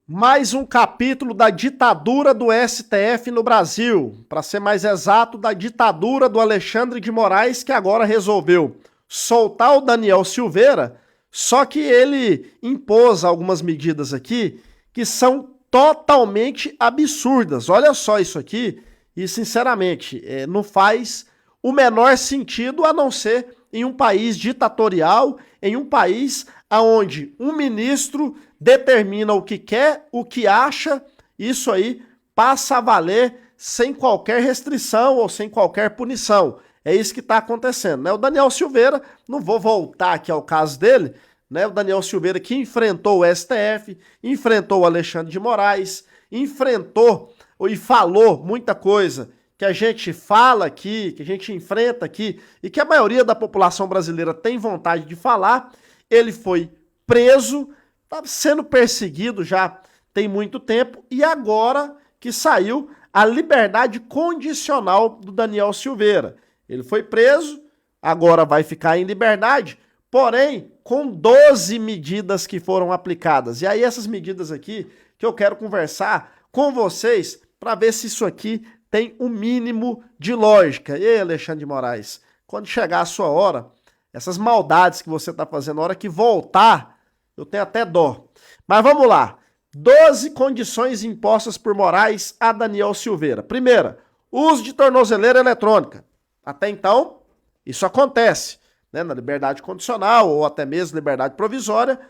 Mais um capítulo da ditadura do STF no Brasil. Para ser mais exato, da ditadura do Alexandre de Moraes, que agora resolveu soltar o Daniel Silveira, só que ele impôs algumas medidas aqui que são totalmente absurdas. Olha só isso aqui e, sinceramente, não faz o menor sentido a não ser em um país ditatorial, em um país onde um ministro determina o que quer, o que acha, isso aí passa a valer sem qualquer restrição ou sem qualquer punição. É isso que está acontecendo, né? O Daniel Silveira, não vou voltar aqui ao caso dele, né? O Daniel Silveira que enfrentou o STF, enfrentou o Alexandre de Moraes, enfrentou e falou muita coisa que a gente fala aqui, que a gente enfrenta aqui e que a maioria da população brasileira tem vontade de falar. Ele foi preso, está sendo perseguido já tem muito tempo e agora que saiu a liberdade condicional do Daniel Silveira. Ele foi preso, agora vai ficar em liberdade, porém com 12 medidas que foram aplicadas. E aí essas medidas aqui que eu quero conversar com vocês para ver se isso aqui tem um mínimo de lógica. E aí, Alexandre de Moraes, quando chegar a sua hora, essas maldades que você está fazendo, na hora que voltar, eu tenho até dó. Mas vamos lá. 12 condições impostas por Moraes a Daniel Silveira. Primeira, uso de tornozeleira eletrônica. Até então, isso acontece, né? Na liberdade condicional ou até mesmo liberdade provisória,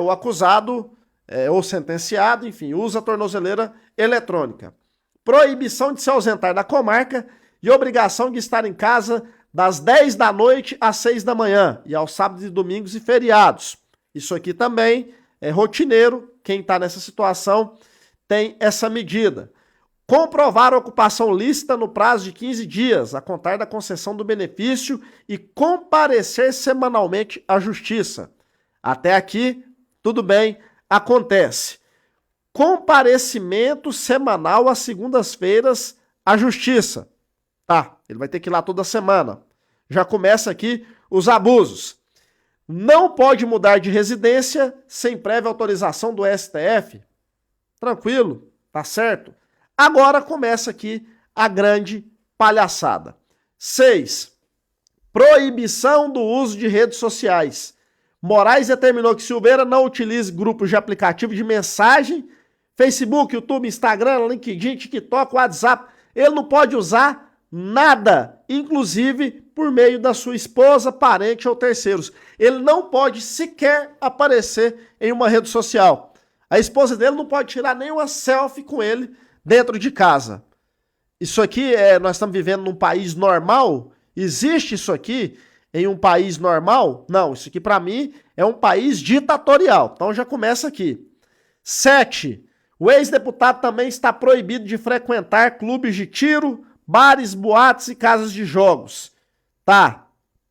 o acusado ou sentenciado, enfim, usa a tornozeleira eletrônica. Proibição de se ausentar da comarca e obrigação de estar em casa das 10 da noite às 6 da manhã e aos sábados e domingos e feriados. Isso aqui também é rotineiro, quem está nessa situação tem essa medida. Comprovar a ocupação lícita no prazo de 15 dias, a contar da concessão do benefício e comparecer semanalmente à justiça. Até aqui, tudo bem, acontece. Comparecimento semanal às segundas-feiras à justiça. Tá, ele vai ter que ir lá toda semana. Já começa aqui os abusos. Não pode mudar de residência sem prévia autorização do STF. Tranquilo, tá certo? Agora começa aqui a grande palhaçada. 6. Proibição do uso de redes sociais. Moraes determinou que Silveira não utilize grupos de aplicativo de mensagem, Facebook, YouTube, Instagram, LinkedIn, TikTok, WhatsApp. Ele não pode usar nada, inclusive por meio da sua esposa, parente ou terceiros. Ele não pode sequer aparecer em uma rede social. A esposa dele não pode tirar nenhuma selfie com ele dentro de casa. Isso aqui, nós estamos vivendo num país normal? Existe isso aqui em um país normal? Não, isso aqui para mim é um país ditatorial. Então já começa aqui. 7. O ex-deputado também está proibido de frequentar clubes de tiro, bares, boates e casas de jogos. Tá,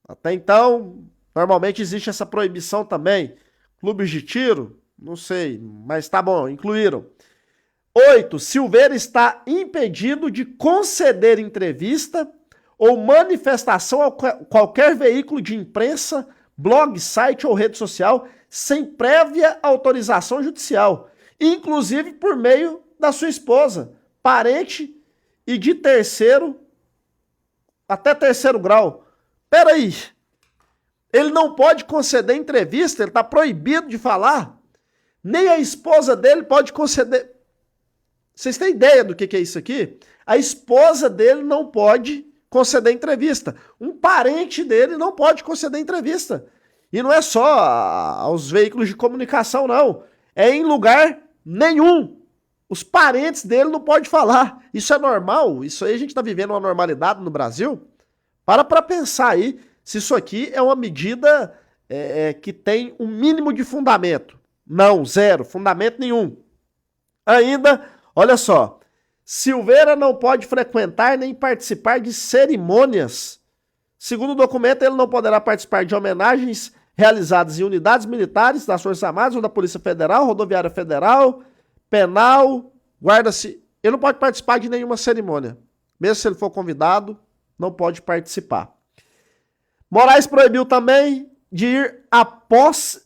até então, normalmente existe essa proibição também. Clubes de tiro? Não sei, mas tá bom, incluíram. 8. Silveira está impedido de conceder entrevista ou manifestação a qualquer veículo de imprensa, blog, site ou rede social sem prévia autorização judicial, inclusive por meio da sua esposa, parente e de terceiro, até terceiro grau. Peraí, ele não pode conceder entrevista, ele está proibido de falar, nem a esposa dele pode conceder. Vocês têm ideia do que é isso aqui? A esposa dele não pode conceder entrevista, um parente dele não pode conceder entrevista. E não é só aos veículos de comunicação, não. É em lugar nenhum. Os parentes dele não podem falar. Isso é normal? Isso aí a gente está vivendo uma normalidade no Brasil? Para pensar aí se isso aqui é uma medida que tem um mínimo de fundamento. Não, zero, fundamento nenhum. Ainda, olha só, Silveira não pode frequentar nem participar de cerimônias. Segundo o documento, ele não poderá participar de homenagens realizadas em unidades militares das Forças Armadas ou da Polícia Federal, Rodoviária Federal, Penal, Guarda-se. Ele não pode participar de nenhuma cerimônia. Mesmo se ele for convidado, não pode participar. Moraes proibiu também de ir a posse,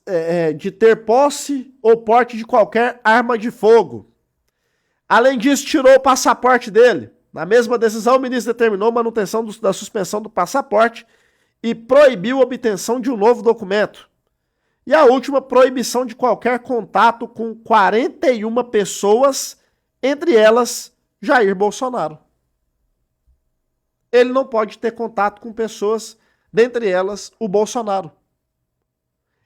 de ter posse ou porte de qualquer arma de fogo. Além disso, tirou o passaporte dele. Na mesma decisão, o ministro determinou manutenção da suspensão do passaporte e proibiu a obtenção de um novo documento. E a última, proibição de qualquer contato com 41 pessoas, entre elas Jair Bolsonaro. Ele não pode ter contato com pessoas, dentre elas o Bolsonaro.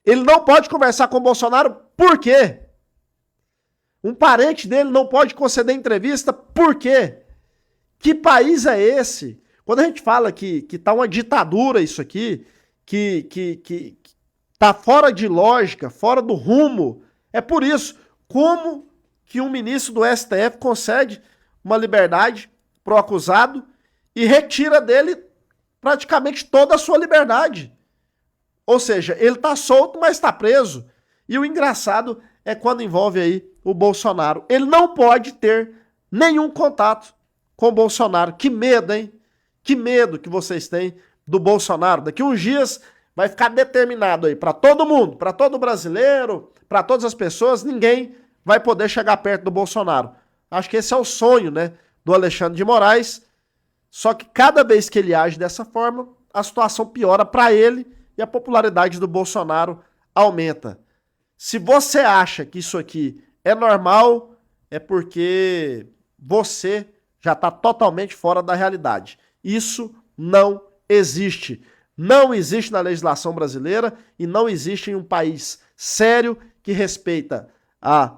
Ele não pode conversar com o Bolsonaro, por quê? Um parente dele não pode conceder entrevista, por quê? Que país é esse? Quando a gente fala que tá uma ditadura isso aqui, que tá fora de lógica, fora do rumo, é por isso. Como que um ministro do STF concede uma liberdade pro acusado e retira dele praticamente toda a sua liberdade? Ou seja, ele tá solto, mas tá preso. E o engraçado é quando envolve aí o Bolsonaro. Ele não pode ter nenhum contato com o Bolsonaro. Que medo, hein? Que medo que vocês têm do Bolsonaro. Daqui uns dias vai ficar determinado aí para todo mundo, para todo brasileiro, para todas as pessoas, ninguém vai poder chegar perto do Bolsonaro. Acho que esse é o sonho, né, do Alexandre de Moraes. Só que cada vez que ele age dessa forma, a situação piora para ele e a popularidade do Bolsonaro aumenta. Se você acha que isso aqui é normal, é porque você já está totalmente fora da realidade. Isso não existe. Não existe na legislação brasileira e não existe em um país sério que respeita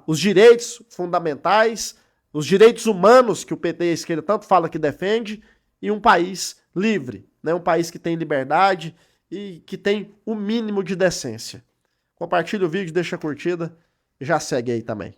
os direitos fundamentais, os direitos humanos que o PT e a esquerda tanto fala que defende, e um país livre, né? Um país que tem liberdade e que tem o mínimo de decência. Compartilha o vídeo, deixa a curtida e já segue aí também.